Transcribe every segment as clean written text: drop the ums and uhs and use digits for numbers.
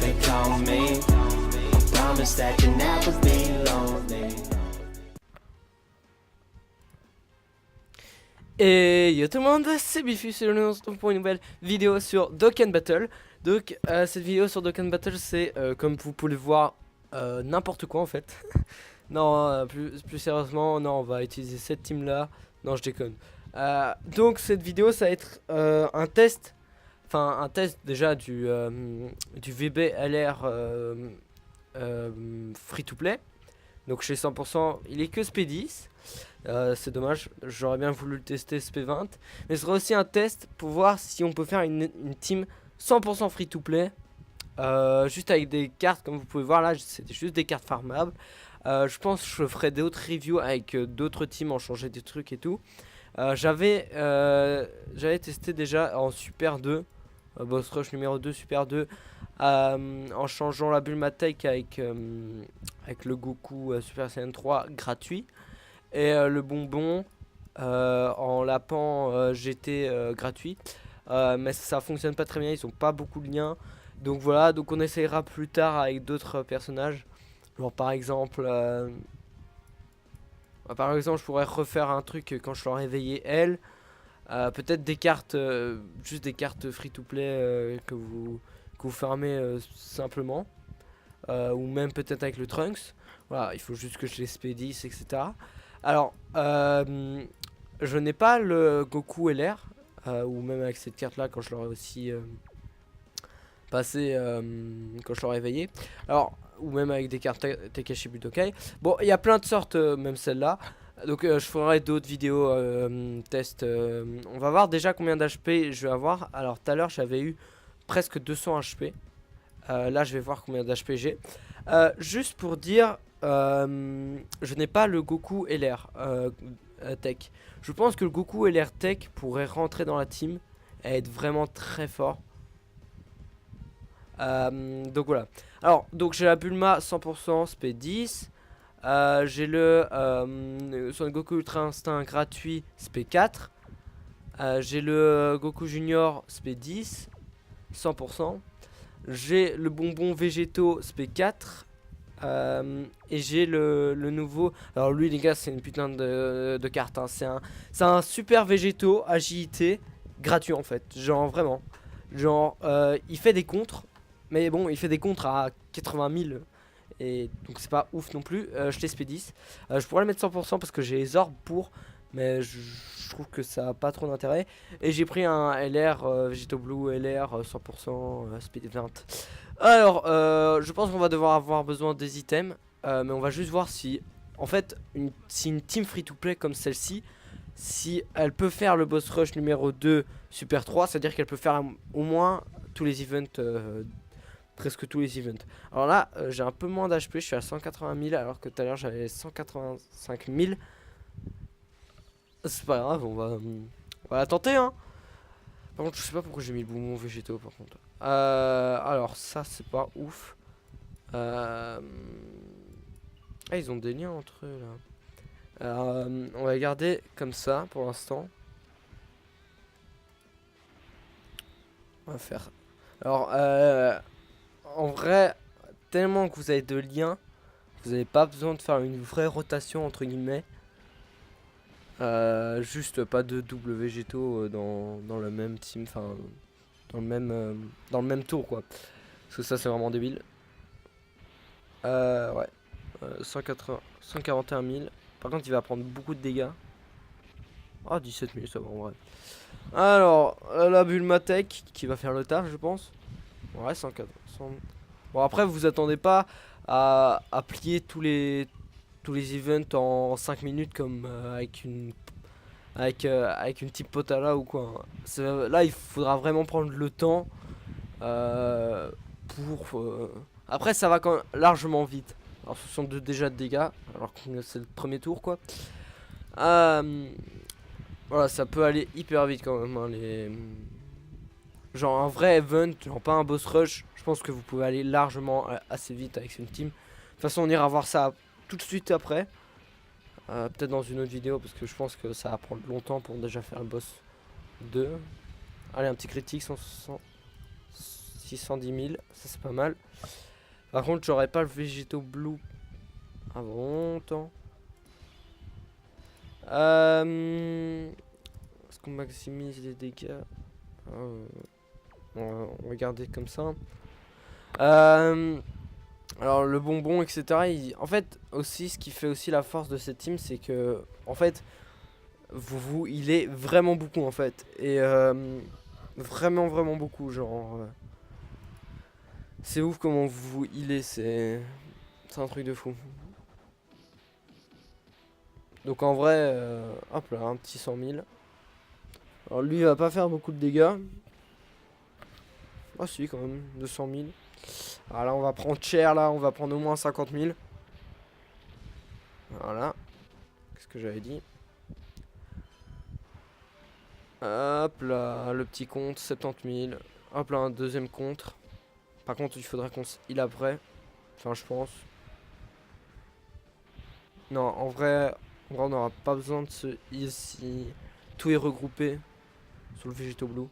and call me. Promise that you'll never be lonely. Et yo tout le monde, c'est Bifus et on se retrouve pour une nouvelle vidéo sur Dokkan Battle. Donc cette vidéo sur Dokkan Battle c'est comme vous pouvez le voir n'importe quoi en fait. Non, plus sérieusement, non, on va utiliser cette team là. Non, je déconne. Donc cette vidéo ça va être un test. Enfin un test déjà du VB LR free to play. Donc chez 100% il est que SP10. C'est dommage, j'aurais bien voulu le tester SP20. Mais ce sera aussi un test pour voir si on peut faire une team 100% free to play. Juste avec des cartes, comme vous pouvez voir là, c'était juste des cartes farmables. Je pense que je ferai d'autres reviews avec d'autres teams, en changer des trucs et tout. J'avais testé déjà en Super 2, Boss Rush numéro 2, Super 2, en changeant la Bulmatek avec le Goku Super Saiyan 3 gratuit. Et le bonbon en lapin GT gratuit. Mais ça fonctionne pas très bien, ils ont pas beaucoup de liens. Donc voilà, donc on essayera plus tard avec d'autres personnages. Genre par exemple je pourrais refaire un truc quand je l'aurai réveillé elle. Peut-être des cartes, juste des cartes free to play que vous farmez simplement. Ou même peut-être avec le Trunks. Voilà, il faut juste que je les SP10, etc. Alors, je n'ai pas le Goku LR, ou même avec cette carte là quand je l'aurai aussi passé, quand je l'aurai réveillé. Alors, ou même avec des cartes Tekashi Budokai. Bon, il y a plein de sortes, même celle-là. Donc je ferai d'autres vidéos test. On va voir déjà combien d'HP je vais avoir. Alors tout à l'heure j'avais eu presque 200 HP. Là je vais voir combien d'HP j'ai. Juste pour dire, je n'ai pas le Goku LR Tech. Je pense que le Goku LR Tech pourrait rentrer dans la team et être vraiment très fort. Donc voilà. Alors donc j'ai la Bulma 100% SP10. J'ai le Son Goku Ultra Instinct gratuit SP4. J'ai le Goku Junior SP10 100%. J'ai le bonbon végétaux SP4. Et j'ai le nouveau. Alors lui les gars c'est une putain de carte hein. C'est un super végétaux agilité gratuit en fait. Genre vraiment. Genre il fait des contres. Mais bon il fait des contres à 80 000. Et donc c'est pas ouf non plus. Je t'ai 10. Je pourrais le mettre 100% parce que j'ai les orbes pour. Mais je trouve que ça a pas trop d'intérêt. Et j'ai pris un LR Vegeto Blue LR 100% speed 20. Alors je pense qu'on va devoir avoir besoin des items. Mais on va juste voir si en fait si une team free to play comme celle-ci, si elle peut faire le boss rush numéro 2 Super 3, c'est à dire qu'elle peut faire au moins tous les events, presque tous les events. Alors là j'ai un peu moins d'HP, je suis à 180 000 alors que tout à l'heure j'avais 185 000. C'est pas grave, on va la tenter hein. Par contre je sais pas pourquoi j'ai mis le bonbon végétaux par contre. Alors ça c'est pas ouf. Ah ils ont des liens entre eux là. On va garder comme ça pour l'instant. On va faire. Alors en vrai, tellement que vous avez de liens, vous n'avez pas besoin de faire une vraie rotation entre guillemets. Juste pas de double végétaux dans le même team, enfin dans le même tour quoi. Parce que ça c'est vraiment débile. Ouais. 141 000. Par contre il va prendre beaucoup de dégâts. Ah 17 000 ça va en vrai. Alors la Bulmatek qui va faire le taf je pense. Ouais 104. Bon après vous attendez pas à plier tous les events en 5 minutes comme avec une type Potala ou quoi. Là il faudra vraiment prendre le temps pour après ça va quand même largement vite. Alors 62 déjà de dégâts alors que c'est le premier tour quoi. Voilà ça peut aller hyper vite quand même hein, genre un vrai event, genre pas un boss rush. Je pense que vous pouvez aller largement assez vite avec une team. De toute façon on ira voir ça tout de suite après. Peut-être dans une autre vidéo parce que je pense que ça va prendre longtemps pour déjà faire le boss 2. Allez un petit critique 166 petit 110 000. Ça c'est pas mal. Par contre j'aurais pas le Végéto Blue avant longtemps. Est-ce qu'on maximise les dégâts? On va garder comme ça. Alors le bonbon, etc. En fait aussi ce qui fait aussi la force de cette team, c'est que en fait il est vraiment beaucoup en fait. Et vraiment beaucoup, genre c'est ouf comment vous il est, c'est un truc de fou. Donc en vrai, hop là, un petit 100 000. Alors lui il va pas faire beaucoup de dégâts. Ah si quand même, 200 000. Alors là on va prendre cher, là on va prendre au moins 50 000. Voilà. Qu'est-ce que j'avais dit? Hop là, le petit compte, 70 000. Hop là, un deuxième contre. Par contre il faudra qu'on il après. Enfin je pense. Non en vrai on n'aura pas besoin de ce heal si tout est regroupé sur le Végéto Blue.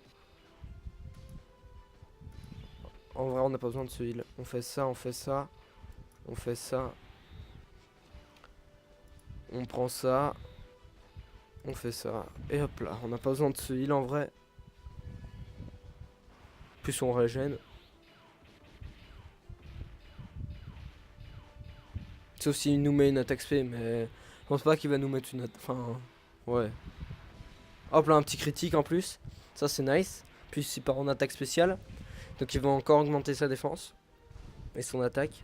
En vrai on n'a pas besoin de ce heal. On fait ça, on fait ça. On fait ça. On prend ça. On fait ça. Et hop là, on n'a pas besoin de ce heal en vrai. Plus on régène. Sauf s'il nous met une attaque spé, mais je pense pas qu'il va nous mettre une attaque. Enfin, ouais. Hop là, un petit critique en plus. Ça c'est nice. Puis il part en attaque spéciale. Donc il va encore augmenter sa défense. Et son attaque.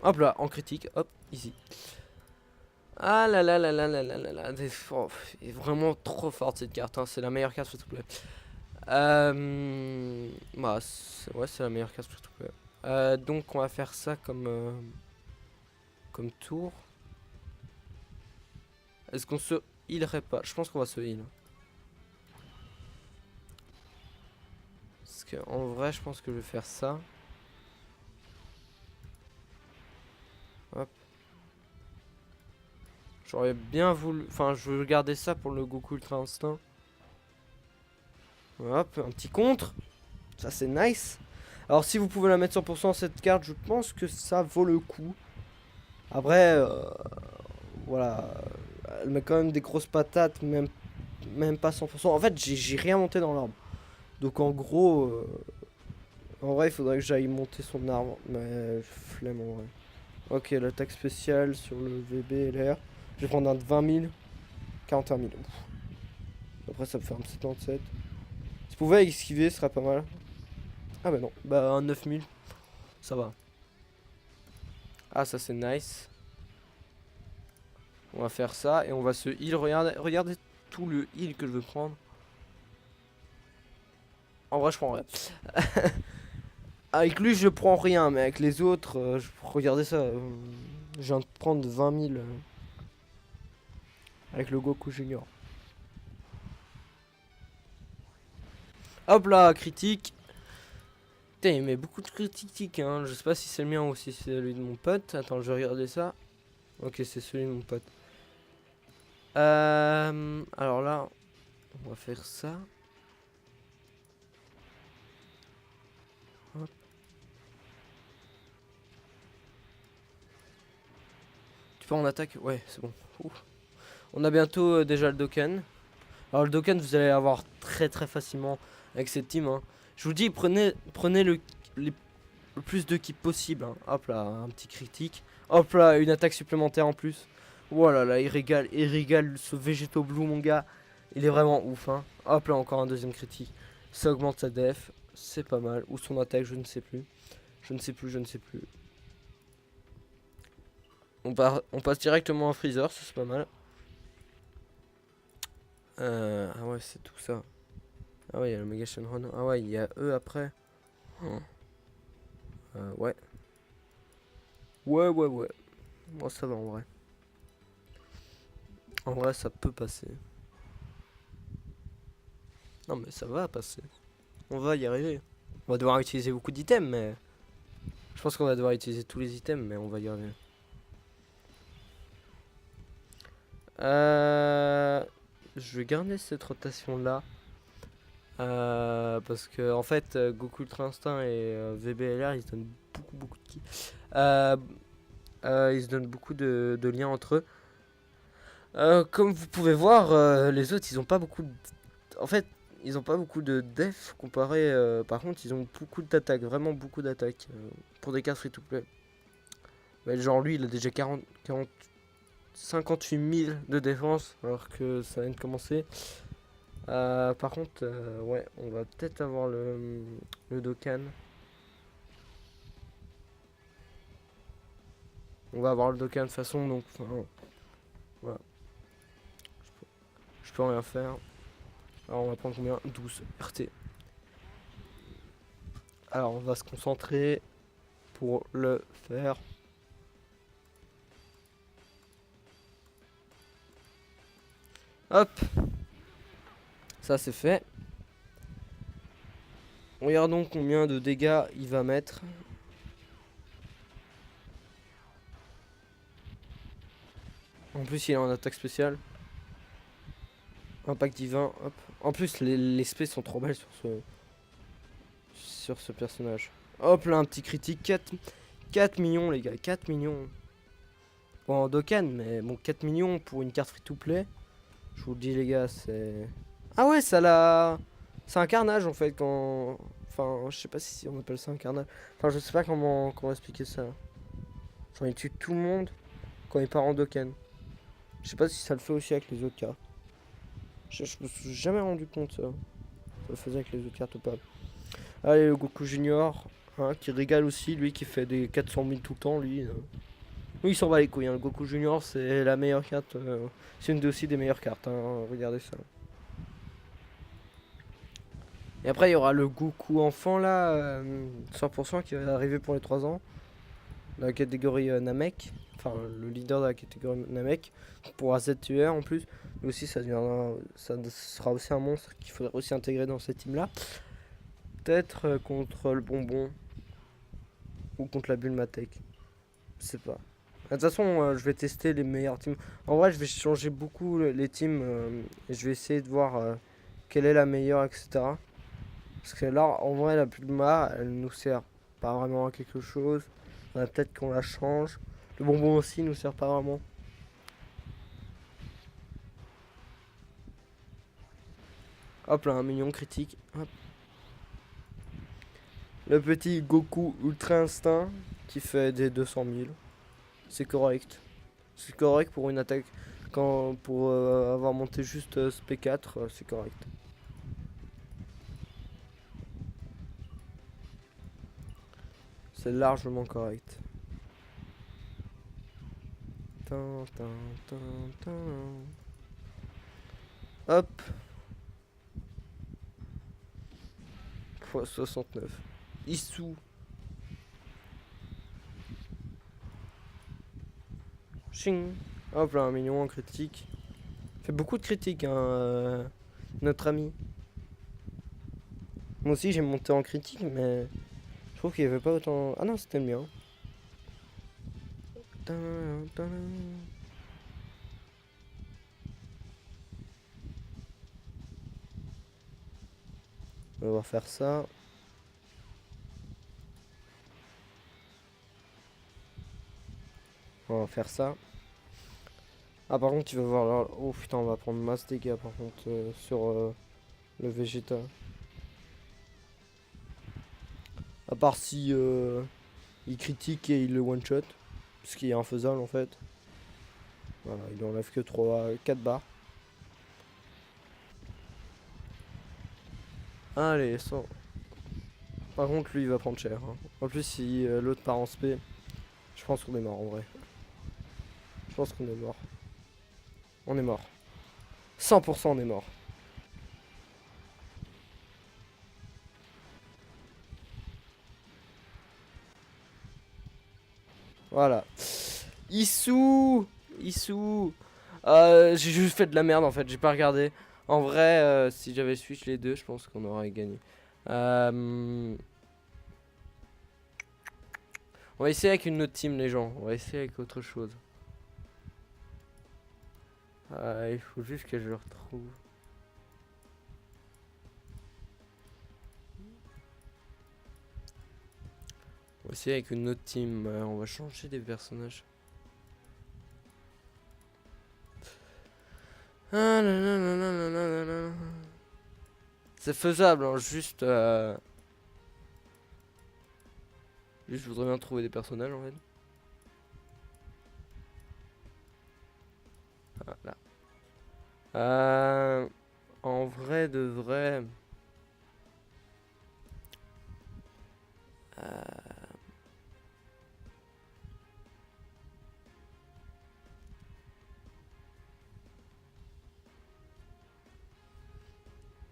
Hop là, en critique. Hop, easy. Ah là là là là là là là là. Oh, il est vraiment trop forte cette carte. Hein. C'est la meilleure carte free to play. Bah, ouais, c'est la meilleure carte free to play. Donc on va faire ça comme tour. Est-ce qu'on se healerait pas? Je pense qu'on va se heal. Parce que en vrai, je pense que je vais faire ça. Hop. J'aurais bien voulu... Enfin, je veux garder ça pour le Goku Ultra Instinct. Hop, un petit contre. Ça, c'est nice. Alors, si vous pouvez la mettre 100% cette carte, je pense que ça vaut le coup. Après, voilà. Elle met quand même des grosses patates, même pas 100%. En fait, j'ai rien monté dans l'arbre. Donc, en gros... en vrai, il faudrait que j'aille monter son arbre. Mais flemme en vrai. Ok, l'attaque spéciale sur le VB LR. Je vais prendre un de 20 000. 41 000. Ouf. Après, ça me fait un 77. Si je pouvais esquiver, ce serait pas mal. Ah bah non. Bah, un 9 000. Ça va. Ah, ça c'est nice. On va faire ça et on va se heal. Regardez tout le heal que je veux prendre. En vrai, je prends rien. Avec lui, je prends rien, mais avec les autres, regardez ça. Je viens de prendre 20 000 avec le Goku Junior. Hop là, critique. Putain, il met beaucoup de critiques, hein. Je sais pas si c'est le mien ou si c'est celui de mon pote. Attends, je vais regarder ça. Ok, c'est celui de mon pote. Alors là, on va faire ça. Hop. Tu pars en attaque? Ouais, c'est bon. Ouf. On a bientôt déjà le Dokkan. Alors le Dokkan, vous allez l'avoir très facilement avec cette team. Hein. Je vous dis, prenez le plus de kills possible. Hein. Hop là, un petit critique. Hop là, une attaque supplémentaire en plus. Voilà, là, il régale ce Végéto Blue, mon gars. Il est vraiment ouf. Hein. Hop là, encore un deuxième critique. Ça augmente sa def. C'est pas mal. Ou son attaque, je ne sais plus. Je ne sais plus. On passe directement à Freezer, ça c'est pas mal. Ah ouais, c'est tout ça. Ah ouais, il y a le Mega Shenron. Ah ouais, il y a eux après. Ouais. Ouais. Moi, ça va en vrai. En vrai, ça peut passer. Non, mais ça va passer. On va y arriver. On va devoir utiliser beaucoup d'items, mais... Je pense qu'on va devoir utiliser tous les items, mais on va y arriver. Je vais garder cette rotation-là. Parce que en fait Goku Ultra Instinct et VBLR ils se donnent beaucoup de ki. Euh, ils se donnent beaucoup de liens entre eux. Comme vous pouvez voir, les autres ils ont pas beaucoup de... En fait ils ont pas beaucoup de def comparé... par contre ils ont beaucoup d'attaques, vraiment beaucoup d'attaques. Pour des cartes free to play. Mais genre lui il a déjà 58 000 de défense alors que ça vient de commencer. Par contre, ouais, on va peut-être avoir le Dokkan. On va avoir le Dokkan de toute façon, donc voilà. Je peux rien faire. Alors on va prendre combien? 12 RT. Alors on va se concentrer pour le faire. Hop. Ça c'est fait. Regardons combien de dégâts il va mettre. En plus il est en attaque spéciale. Impact divin, hop. En plus les spés sont trop belles sur ce personnage. Hop là un petit critique. 4 millions les gars, 4 millions. Bon en Dokkan mais bon 4 millions pour une carte free to play. Je vous le dis les gars c'est... Ah ouais ça l'a... C'est un carnage en fait quand... Enfin je sais pas si on appelle ça un carnage. Enfin je sais pas comment expliquer ça. Genre il tue tout le monde quand il part en Dokkan. Je sais pas si ça le fait aussi avec les autres cartes. Je me suis jamais rendu compte ça. Ça le faisait avec les autres cartes ou pas. Allez le Goku Junior. Hein, qui régale aussi, lui qui fait des 400 000 tout le temps lui. Lui il s'en bat les couilles, hein. Le Goku Junior c'est la meilleure carte. C'est une aussi des meilleures cartes, hein. Regardez ça. Et après il y aura le Goku enfant là, 100% qui va arriver pour les 3 ans. La catégorie Namek. Enfin le leader de la catégorie Namek. Pour AZUR en plus. Mais aussi ça sera aussi un monstre qu'il faudrait aussi intégrer dans cette team là. Peut-être contre le bonbon. Ou contre la Bulmatek. Je sais pas. De toute façon, je vais tester les meilleures teams. En vrai, je vais changer beaucoup les teams. Et je vais essayer de voir quelle est la meilleure, etc. Parce que là, en vrai, la Bulma, elle nous sert pas vraiment à quelque chose. Peut-être qu'on la change. Le bonbon aussi nous sert pas vraiment. Hop là, un million critique. Hop. Le petit Goku Ultra Instinct qui fait des 200 000. C'est correct. C'est correct pour une attaque. Pour avoir monté juste SP4, c'est correct. C'est largement correct. Hop. Fois 69. Issou. Ching. Hop là, un million en critique. Fait beaucoup de critiques, hein, notre ami. Moi aussi, j'ai monté en critique, mais je trouve qu'il n'y avait pas autant... Ah non, c'était bien. On va faire ça. On va faire ça. Ah par contre tu vas voir là. Oh putain on va prendre masse dégâts par contre sur le Vegeta. À part si il critique et il le one shot. Ce qui est infaisable en fait. Voilà, il enlève que 4 barres. Allez, 100. Par contre lui il va prendre cher. Hein. En plus si l'autre part en spé, je pense qu'on est mort en vrai. Je pense qu'on est mort. On est mort. 100% on est mort. Voilà. Issou. J'ai juste fait de la merde en fait, j'ai pas regardé. En vrai, si j'avais switch les deux, je pense qu'on aurait gagné. On va essayer avec une autre team les gens, on va essayer avec autre chose. Il faut juste que je le retrouve. Aussi avec une autre team, on va changer des personnages. Ah, là, là, là, là, là, là, là, là. C'est faisable, hein, juste... Juste, je voudrais bien trouver des personnages en fait. Voilà. En vrai de vrai...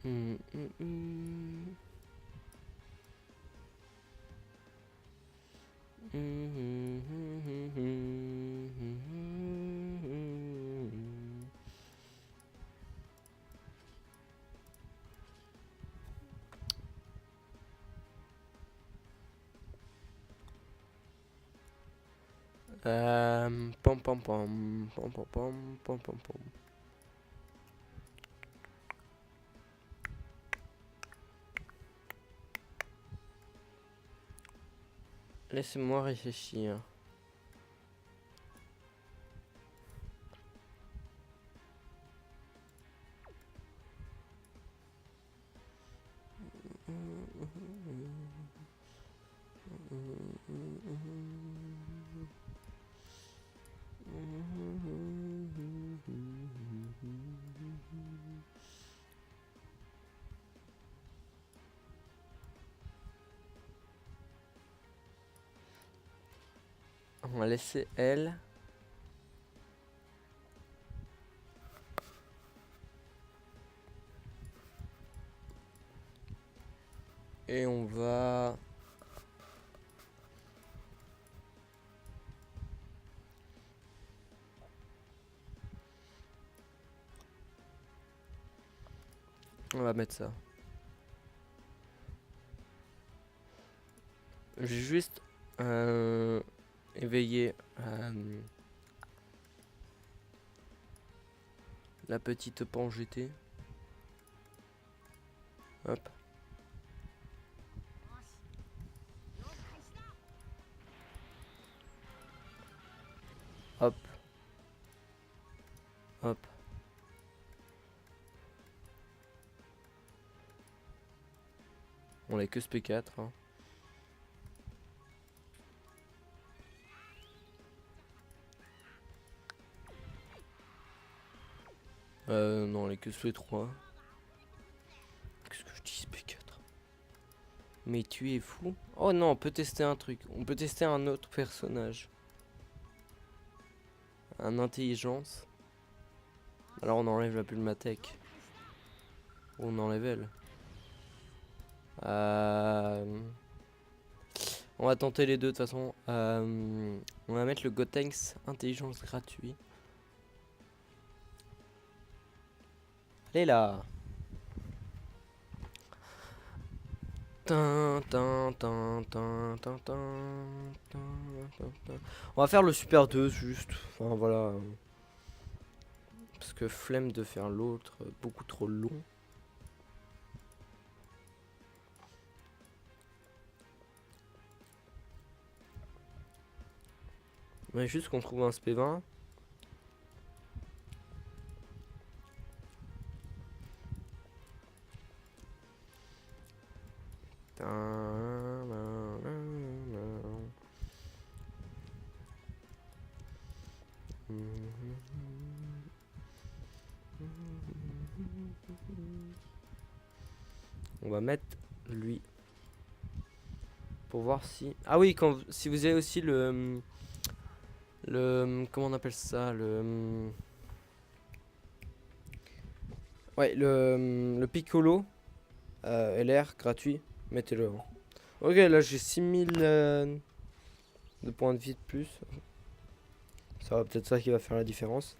hum, hum, hum. Hum, hum, hum, hum, hum, hum, hum, hum. Pom pom pom pom pom pom pom pom pom. Laissez-moi réfléchir. On va laisser elle. Et on va... On va mettre ça. J'ai juste éveillé la petite pan GT. Hop. Hop. Hop. On a que ce P4. Hein. Non, on a que ce P3. Qu'est-ce que je dis, ce P4? Mais tu es fou. Oh non, on peut tester un truc. On peut tester un autre personnage. Un intelligence. Alors on enlève la Pulmatech. On enlève elle. On va tenter les deux de toute façon. On va mettre le Gotenks intelligence gratuit. Allez là. On va faire le Super 2 juste. Enfin voilà. Parce que flemme de faire l'autre, beaucoup trop long. Mais juste qu'on trouve un SP20. On va mettre lui pour voir si... Ah oui, si vous avez aussi le comment on appelle ça, ouais, le Piccolo LR gratuit, mettez-le. Hein. Ok, là j'ai 6000 de points de vie de plus. Ça va peut-être ça qui va faire la différence.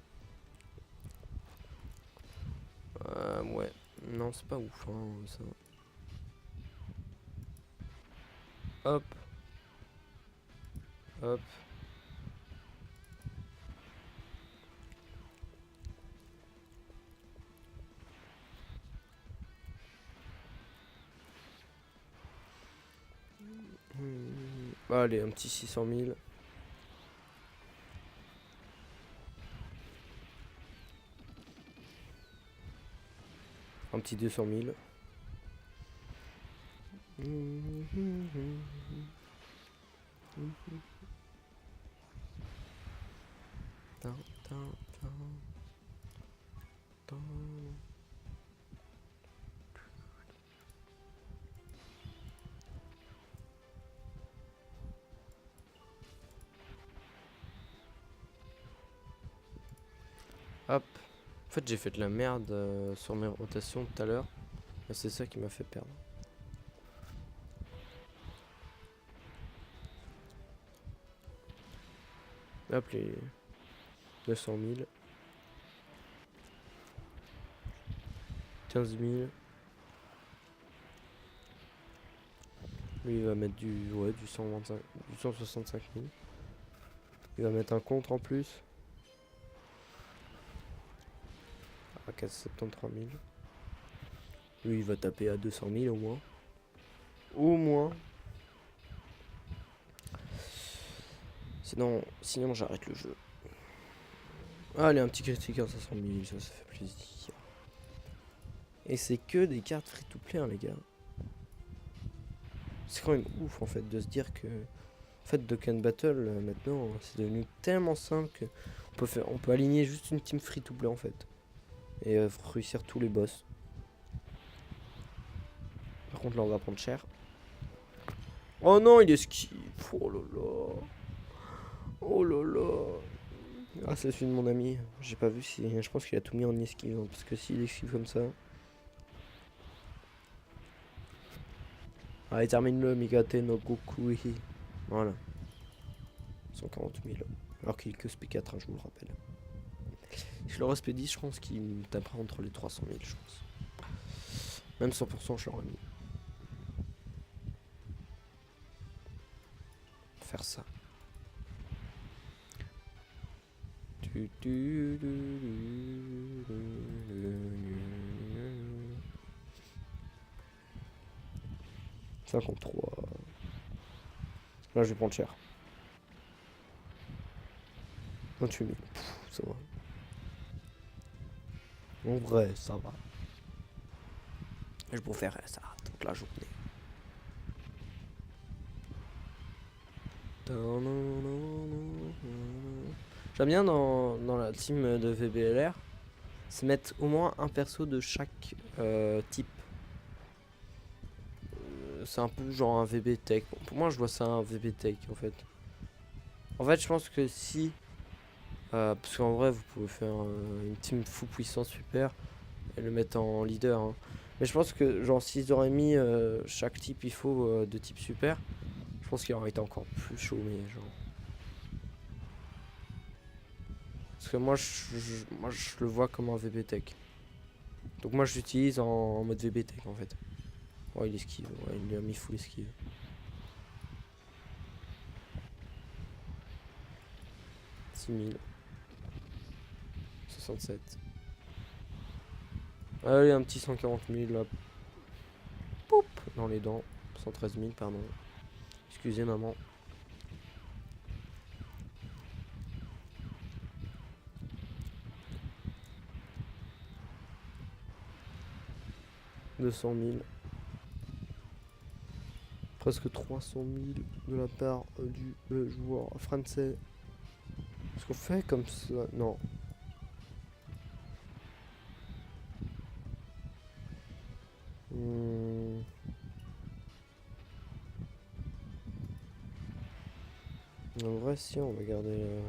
Ouais, non c'est pas ouf hein, ça. Hop. Hop. Allez, un petit 600 000. Un petit 200 000. Tin, tin, tin. Tin. Hop. En fait, j'ai fait de la merde sur mes rotations tout à l'heure. Et c'est ça qui m'a fait perdre. Hop, les 900 000. 15 000. Lui, il va mettre du 125, du 165 000. Il va mettre un contre en plus. À 473 000. Lui, il va taper à 200 000 au moins. Au moins. Sinon j'arrête le jeu. Allez, un petit critique à 500 000, ça fait plaisir. Et c'est que des cartes free-to-play, hein, les gars. C'est quand même ouf, en fait, de se dire que... En fait, Dokkan Battle, maintenant, c'est devenu tellement simple que... On peut aligner juste une team free-to-play, en fait. Et réussir tous les boss. Par contre, là, on va prendre cher. Oh non, il esquive. Oh là là. Oh là là. Ah, c'est celui de mon ami. J'ai pas vu si... Je pense qu'il a tout mis en esquive. Hein, parce que s'il esquive comme ça... Allez, termine-le, Migate no Gokui. Voilà. 140 000. Alors qu'il est que SP4, hein, je vous le rappelle. Si je le SP 10, je pense qu'il me tapera entre les 300 000, je pense. Même 100%, je l'aurais mis. Faire ça. 53. Là, je vais prendre cher. 28 000. Pff, ça va. En vrai, ça va. Je préférerais ça toute la journée. J'aime bien dans la team de VBLR se mettre au moins un perso de chaque type. C'est un peu genre un VB Tech. Bon, pour moi, je vois ça un VB Tech en fait. En fait, je pense que si. Parce qu'en vrai, vous pouvez faire une team full puissance super et le mettre en leader. Hein. Mais je pense que, genre, s'ils auraient mis chaque type il faut de type super, je pense qu'il aurait été encore plus chaud. Mais genre. Parce que moi, je le vois comme un VB Tech. Donc, moi, je l'utilise en mode VB Tech en fait. Oh, il esquive, ouais, il lui a mis full esquive. « 6000. 67. Allez, un petit 140 000 là. Poup, dans les dents. 113 000, pardon. Excusez, maman. « 200 000. Presque 300 000 de la part du joueur français. Est-ce qu'on fait comme ça? Non. En vrai, si, on va garder un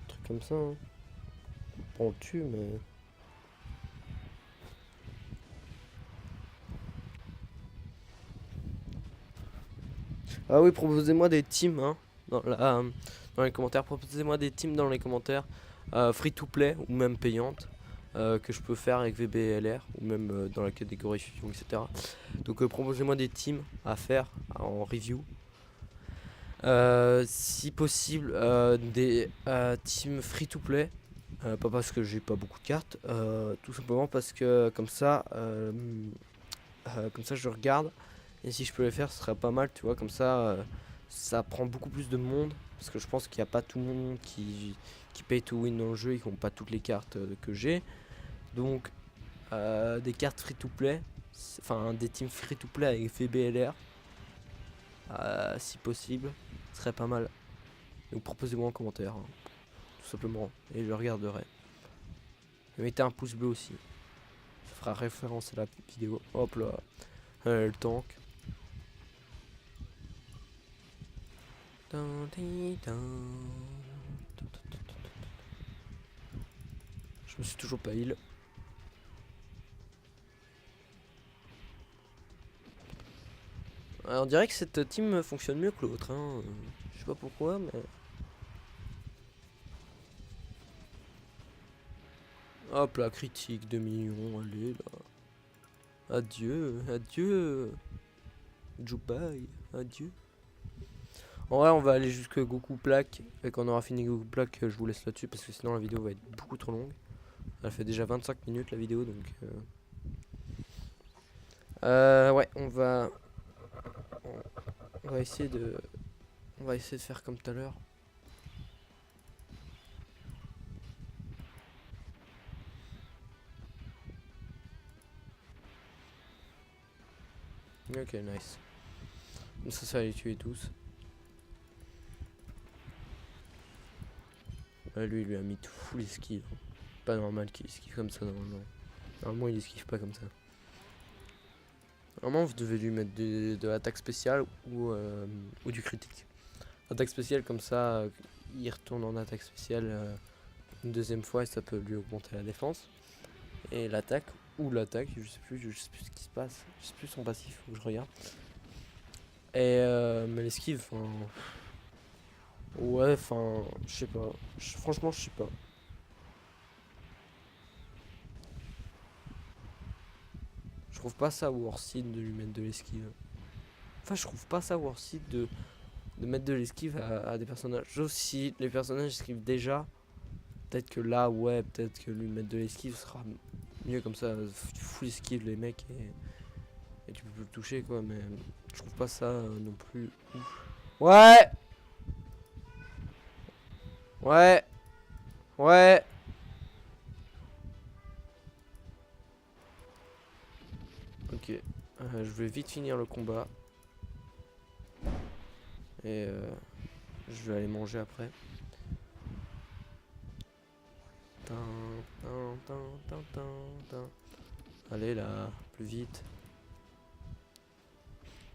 truc comme ça. Hein. Pas on le tue, mais... Ah oui, proposez-moi des teams hein, dans les commentaires. Proposez-moi des teams dans les commentaires. Free to play ou même payantes. Que je peux faire avec VBLR ou même dans la catégorie fusion, etc. Donc proposez-moi des teams à faire en review. Si possible, des teams free to play. Pas parce que j'ai pas beaucoup de cartes, tout simplement parce que comme ça je regarde. Et si je peux les faire, ce serait pas mal, tu vois, comme ça, ça prend beaucoup plus de monde. Parce que je pense qu'il n'y a pas tout le monde qui paye to win dans le jeu et qui n'ont pas toutes les cartes que j'ai. Donc des cartes free to play, enfin des teams free to play avec effet BLR, si possible, ce serait pas mal. Donc proposez-moi en commentaire, hein, tout simplement, et je regarderai. Mettez un pouce bleu aussi, ça fera référence à la vidéo. Hop là, le tank. Je me suis toujours pas heal. On dirait que cette team fonctionne mieux que l'autre, hein. Je sais pas pourquoi, mais... Hop là, critique, 2 millions, allez là. Adieu, adieu. Jubai, adieu. En vrai, on va aller jusque Goku Plaque. Et quand on aura fini Goku Plaque, je vous laisse là-dessus parce que sinon la vidéo va être beaucoup trop longue. Elle fait déjà 25 minutes la vidéo, donc... ouais, on va essayer de... On va essayer de faire comme tout à l'heure. Ok, nice. Donc ça va les tuer tous. Lui, il lui a mis tout full esquive. Pas normal qu'il esquive comme ça normalement. Normalement, il esquive pas comme ça. Normalement, vous devez lui mettre de l'attaque spéciale ou du critique. Attaque spéciale, comme ça, il retourne en attaque spéciale une deuxième fois et ça peut lui augmenter la défense. Et l'attaque, ou l'attaque, je sais plus ce qui se passe. Je sais plus son passif, faut que je regarde. Et mais l'esquive, enfin... Ouais, enfin, je sais pas. Franchement, je sais pas. Je trouve pas ça worth it de lui mettre de l'esquive. Enfin, je trouve pas ça worth it de mettre de l'esquive à des personnages. Sauf si les personnages esquivent déjà. Peut-être que là, ouais, peut-être que lui mettre de l'esquive sera mieux comme ça. Tu fous l'esquive les mecs et tu peux plus le toucher quoi. Mais je trouve pas ça non plus ouf. Ouais! Ouais! Ouais! Ok. Je vais vite finir le combat. Et je vais aller manger après. Allez là, plus vite.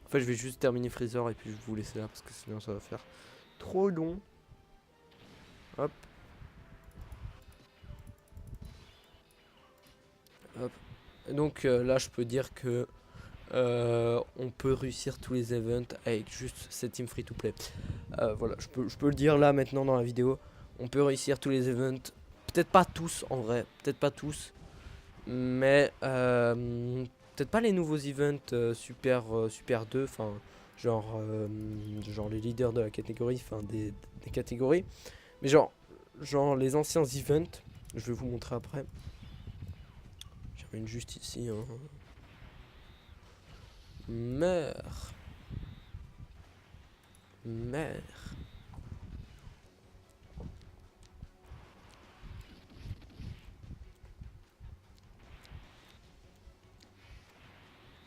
En fait, je vais juste terminer Freezer et puis je vais vous laisser là parce que sinon ça va faire trop long. Hop. Hop. Et donc là, je peux dire que on peut réussir tous les events avec juste cette team free to play. Voilà, je peux le dire là maintenant dans la vidéo. On peut réussir tous les events. Peut-être pas tous en vrai, peut-être pas tous. Mais peut-être pas les nouveaux events super 2, enfin genre les leaders de la catégorie, enfin des catégories. Mais genre les anciens events, je vais vous montrer après. J'avais une juste ici. Hein. Meurs.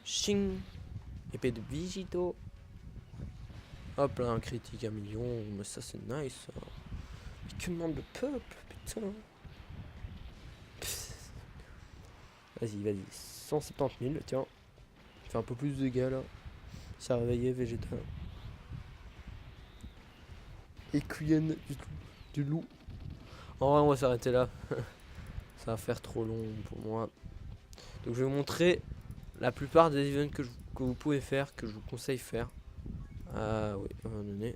Ching. Épée de Vigito. Hop là, un critique 1 million. Mais ça, c'est nice. Ça. Mais que demande le peuple, putain. Vas-y. 170 000, tiens. Fait un peu plus de dégâts là. Ça a réveillé Vegeta. Écuyenne du loup. En vrai, on va s'arrêter là. Ça va faire trop long pour moi. Donc, je vais vous montrer la plupart des events que vous pouvez faire, que je vous conseille faire. Ah oui, à un moment donné.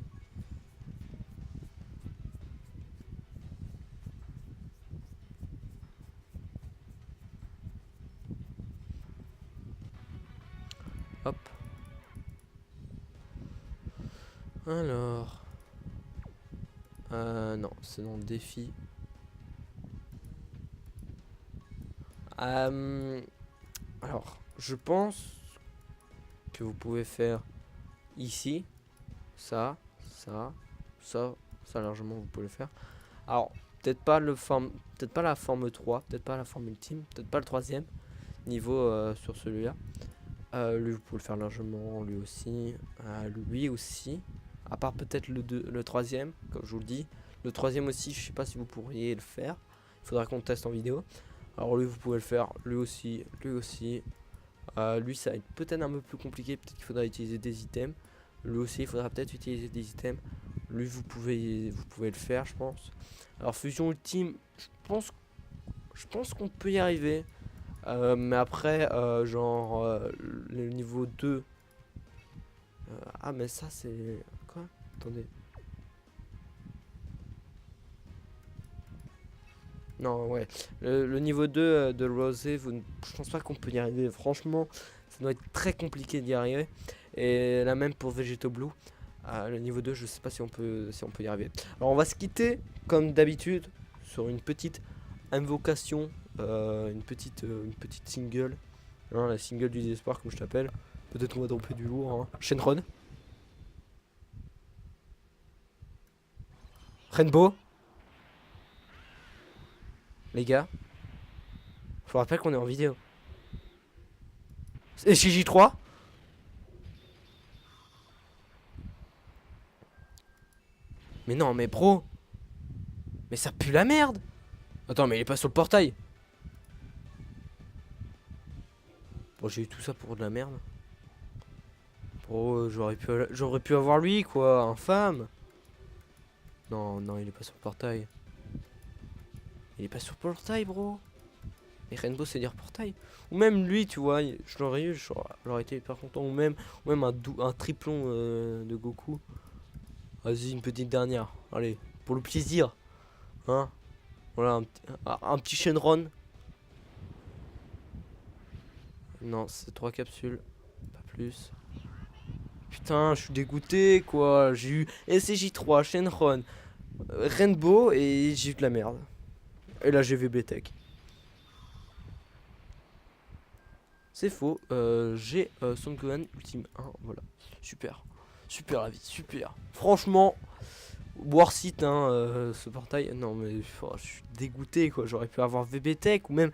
Hop. Alors. Non, c'est dans le défi. Alors, je pense que vous pouvez faire ici, ça, ça largement vous pouvez le faire. Alors peut-être pas la forme 3, peut-être pas la forme ultime, peut-être pas le troisième niveau sur celui-là. Lui vous pouvez le faire largement, lui aussi, à part peut-être le troisième, comme je vous le dis. Le troisième aussi, je sais pas si vous pourriez le faire, il faudra qu'on teste en vidéo. Alors lui vous pouvez le faire, lui aussi. Lui ça va être peut-être un peu plus compliqué, peut-être qu'il faudra utiliser des items. Lui aussi il faudra peut-être utiliser des items. Lui vous pouvez le faire, je pense. Alors fusion ultime, je pense qu'on peut y arriver. Mais après le niveau 2. Ah mais ça c'est quoi? Attendez. Non, ouais. Le niveau 2 de Rosé, je pense pas qu'on peut y arriver. Franchement, ça doit être très compliqué d'y arriver. Et la même pour Vegeto Blue. Le niveau 2, je sais pas si on peut y arriver. Alors, on va se quitter, comme d'habitude, sur une petite invocation. Une petite single. Hein, la single du désespoir, comme je t'appelle. Peut-être on va dropper du lourd. Hein. Shenron. Rainbow. Les gars, je vous rappelle qu'on est en vidéo. Et chez J3. Mais non, mais bro. Mais ça pue la merde. Attends, mais il est pas sur le portail. Bon, j'ai eu tout ça pour de la merde. Bro, j'aurais pu avoir lui, quoi. Infâme. Non, non, il est pas sur le portail. Il est pas sur portail, bro. Et Rainbow c'est dire portail. Ou même lui, tu vois, je l'aurais eu, j'aurais été hyper content. Ou même un triplon de Goku. Vas-y, une petite dernière. Allez, pour le plaisir. Hein. Voilà, un petit Shenron. Non, c'est 3 capsules. Pas plus. Putain, je suis dégoûté, quoi. J'ai eu SCJ3, Shenron, Rainbow et j'ai eu de la merde. Et là, j'ai VB Tech. C'est faux. J'ai Son Gohan Ultime 1. Voilà. Super. Super la vie. Super. Franchement, Warsit, hein, ce portail. Non, mais je suis dégoûté, quoi. J'aurais pu avoir VB Tech ou même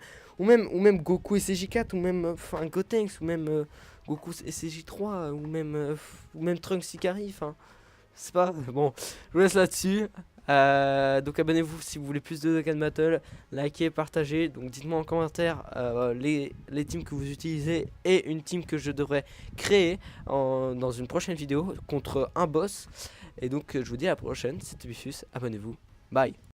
Goku SCJ4 ou même enfin Gotenks ou même Goku SCJ3 ou même Trunks Ikari. Enfin, c'est pas bon. Je vous laisse là-dessus. Donc abonnez-vous si vous voulez plus de Dokkan Battle, likez, partagez, donc dites-moi en commentaire les teams que vous utilisez et une team que je devrais créer dans une prochaine vidéo contre un boss. Et donc je vous dis à la prochaine, c'était Bifus, abonnez-vous, bye.